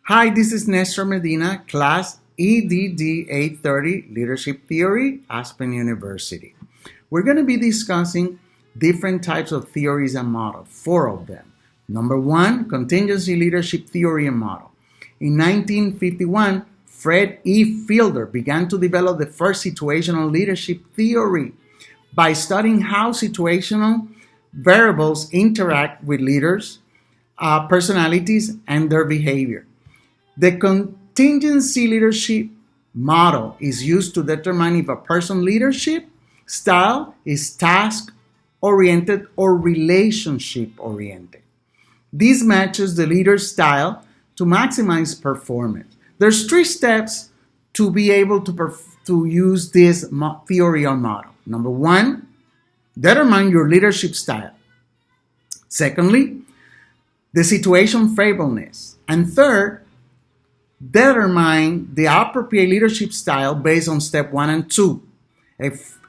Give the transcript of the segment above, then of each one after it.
Hi, this is Nestor Medina, class EDD 830, Leadership Theory, Aspen University. We're going to be discussing different types of theories and models, four of them. Number one, contingency leadership theory and model. In 1951, Fred E. Fielder began to develop the first situational leadership theory by studying how situational variables interact with leaders, personalities, and their behavior. The contingency leadership model is used to determine if a person's leadership style is task-oriented or relationship-oriented. This matches the leader's style to maximize performance. There's three steps to be able to use this theory or model. Number one, determine your leadership style. Secondly, the situation favorableness. And third, determine the appropriate leadership style based on step 1 and 2.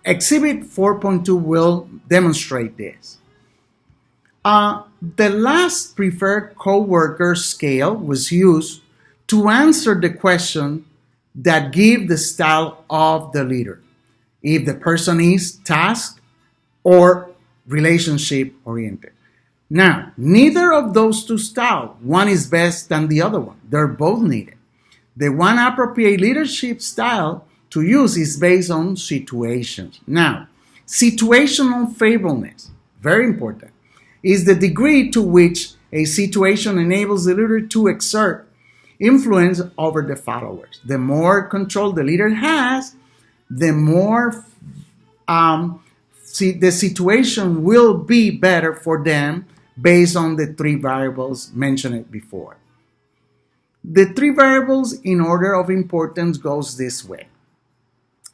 Exhibit 4.2 will demonstrate this. The last preferred co-worker scale was used to answer the question that give the style of the leader, if the person is task or relationship oriented. Now, neither of those two styles, one is best than the other one. They're both needed. The one appropriate leadership style to use is based on situations. Now, situational favorableness, very important, is the degree to which a situation enables the leader to exert influence over the followers. The more control the leader has, the more the situation will be better for them based on the three variables mentioned before. The three variables in order of importance goes this way.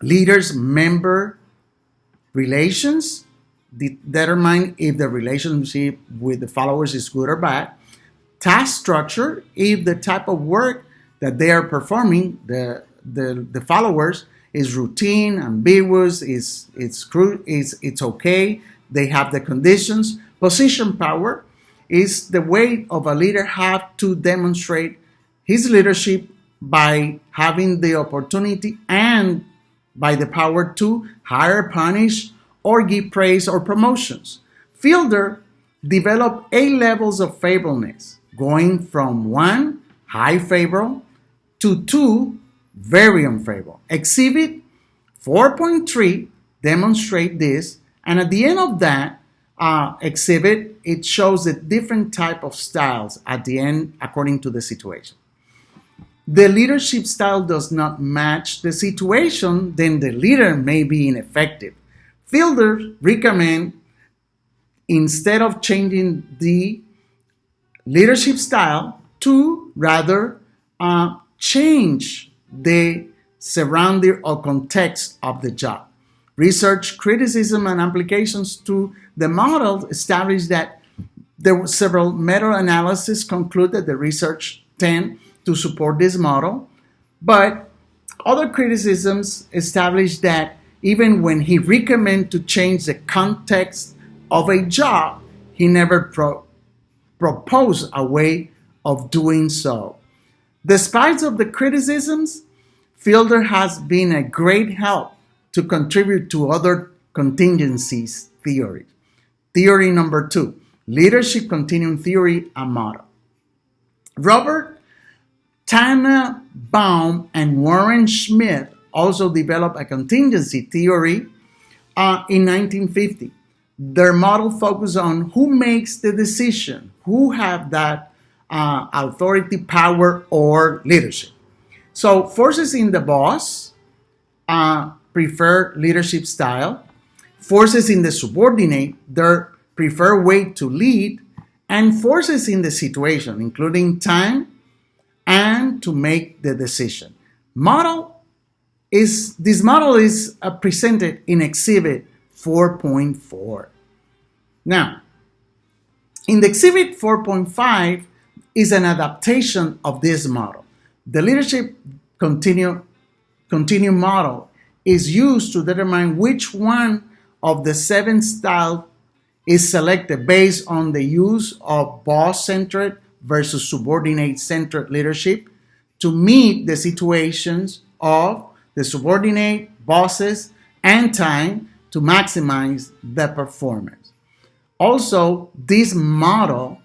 Leaders-member relations determine if the relationship with the followers is good or bad. Task structure, if the type of work that they are performing, the followers, is routine, ambiguous, it's okay, they have the conditions. Position power is the way of a leader have to demonstrate his leadership by having the opportunity and by the power to hire, punish, or give praise or promotions. Fielder developed 8 levels of favorableness, going from 1, high favorable, to 2, very unfavorable. Exhibit 4.3 demonstrate this, and at the end of that exhibit, it shows the different type of styles at the end according to the situation. The leadership style does not match the situation, then the leader may be ineffective. Fielder recommend, instead of changing the leadership style, to rather change the surrounding or context of the job. Research, criticism, and applications to the model established that there were several meta-analyses concluded the research tend to support this model, but other criticisms established that even when he recommended to change the context of a job, he never proposed a way of doing so. Despite of the criticisms, Fielder has been a great help to contribute to other contingencies theories. Theory number 2, leadership continuum theory and model. Robert Tannenbaum and Warren Schmidt also developed a contingency theory in 1950. Their model focused on who makes the decision, who have that authority, power, or leadership. So forces in the boss prefer leadership style, forces in the subordinate their preferred way to lead, and forces in the situation, including time and to make the decision. This model is presented in Exhibit 4.4. Now, in the Exhibit 4.5 is an adaptation of this model. The leadership continuum model is used to determine which one of the 7 styles is selected based on the use of boss-centered, versus subordinate-centered leadership to meet the situations of the subordinate, bosses, and time to maximize the performance. Also, this model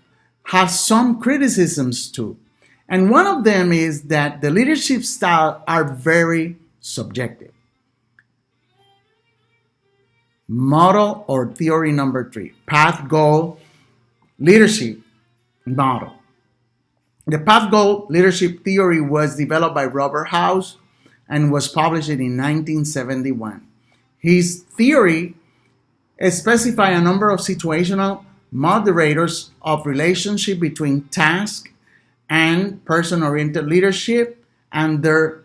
has some criticisms too. And one of them is that the leadership styles are very subjective. Model or theory number 3, path goal leadership model. The path goal leadership theory was developed by Robert House and was published in 1971. His theory specifies a number of situational moderators of relationship between task and person-oriented leadership and their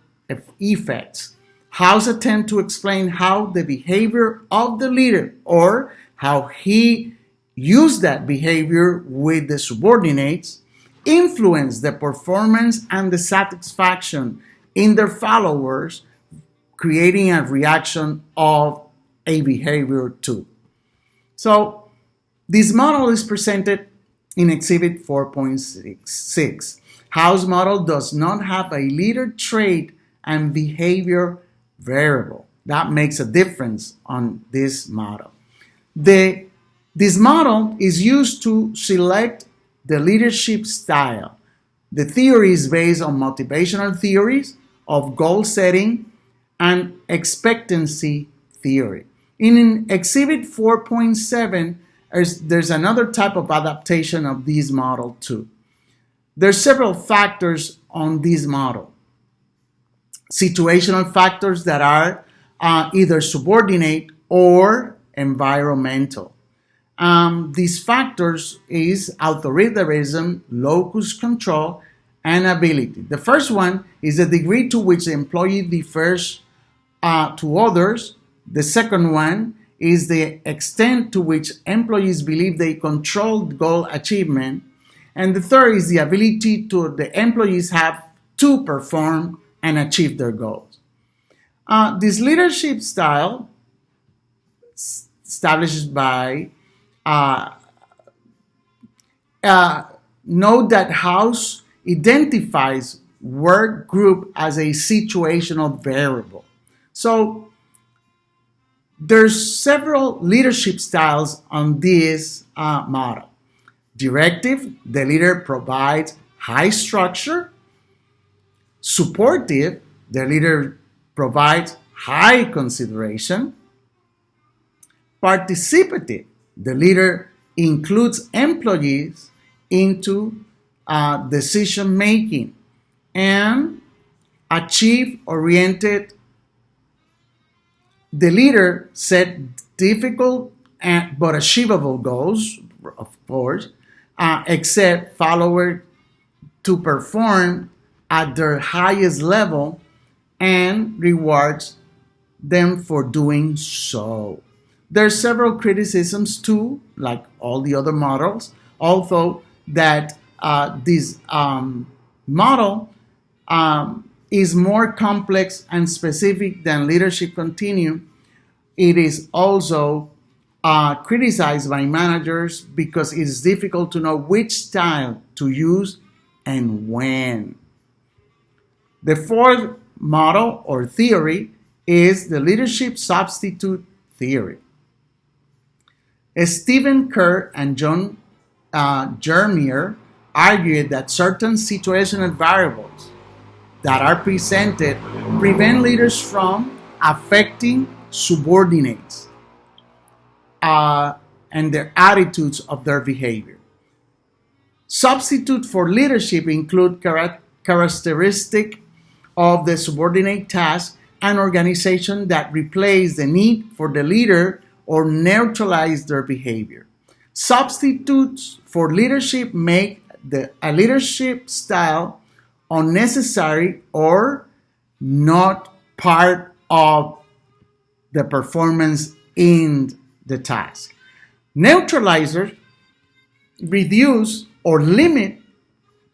effects. House attempts to explain how the behavior of the leader or how he used that behavior with the subordinates influence the performance and the satisfaction in their followers, creating a reaction of a behavior too. So this model is presented in Exhibit 4.6. House model does not have a leader trait and behavior variable. That makes a difference on this model. This model is used to select the leadership style. The theory is based on motivational theories of goal setting and expectancy theory. In Exhibit 4.7, there's another type of adaptation of this model too. There's several factors on this model. Situational factors that are either subordinate or environmental. These factors is authoritarism, locus control, and ability. The first one is the degree to which the employee differs to others. The second one is the extent to which employees believe they control goal achievement. And the third is the ability to the employees have to perform and achieve their goals. This leadership style established by note that House identifies work group as a situational variable. So there's several leadership styles on this model. Directive, the leader provides high structure. Supportive, the leader provides high consideration. Participative, the leader includes employees into decision making. And achieve-oriented, the leader set difficult but achievable goals, of course, except followers to perform at their highest level and rewards them for doing so. There are several criticisms too, like all the other models, although that this model is more complex and specific than leadership continuum. It is also criticized by managers because it is difficult to know which style to use and when. The fourth model or theory is the leadership substitute theory. Stephen Kerr and John Germier argued that certain situational variables that are presented prevent leaders from affecting subordinates and their attitudes of their behavior. Substitute for leadership include characteristic of the subordinate task and organization that replace the need for the leader or neutralize their behavior. Substitutes for leadership make a leadership style unnecessary or not part of the performance in the task. Neutralizers reduce or limit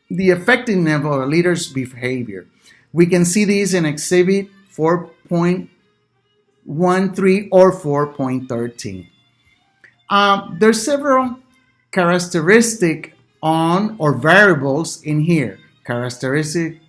the effectiveness of a leader's behavior. We can see this in Exhibit 4.13 or 4.13. There's several characteristics on or variables in here. Characteristics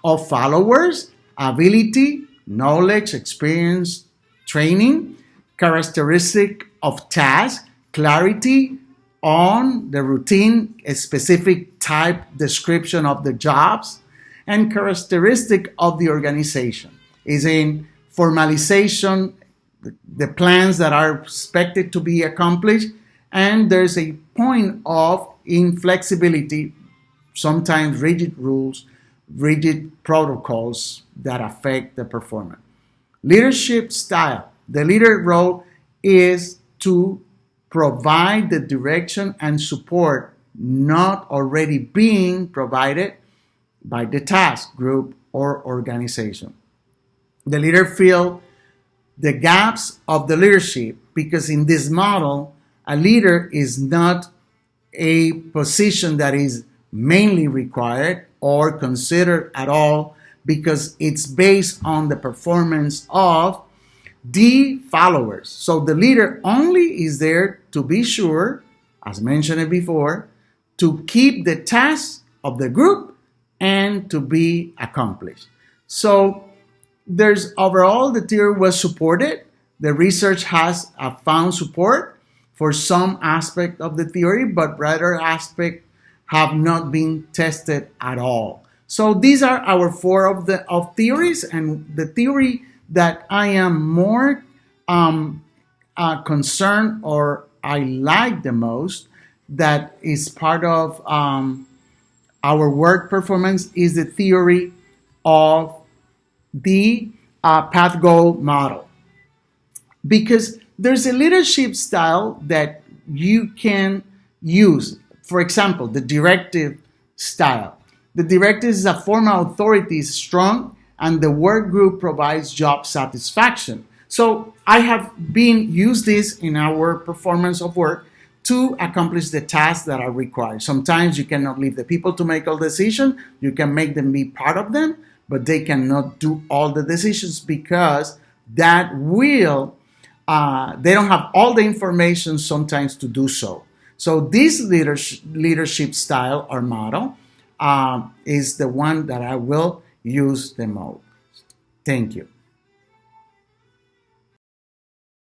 of followers, ability, knowledge, experience, training, characteristic of task, clarity on the routine, a specific type description of the jobs, and characteristic of the organization is in formalization, the plans that are expected to be accomplished, and there's a point of inflexibility, sometimes rigid rules, rigid protocols that affect the performance. Leadership style. The leader role is to provide the direction and support not already being provided by the task group or organization. The leader fills the gaps of the leadership because in this model, a leader is not a position that is mainly required or considered at all because it's based on the performance of the followers. So the leader only is there to be sure, as mentioned before, to keep the tasks of the group and to be accomplished. So there's overall the theory was supported. The research has found support for some aspect of the theory, but other aspects have not been tested at all. So these are our four of theories, and the theory that I am more concerned or I like the most that is part of our work performance is the theory of the path goal model, because there's a leadership style that you can use. For example, the directive style. The directive is a formal authority, is strong, and the work group provides job satisfaction. So I have been used this in our performance of work to accomplish the tasks that are required. Sometimes you cannot leave the people to make all decisions. You can make them be part of them, but they cannot do all the decisions because that will, they don't have all the information sometimes to do so. So this leadership style or model is the one that I will use the most. Thank you.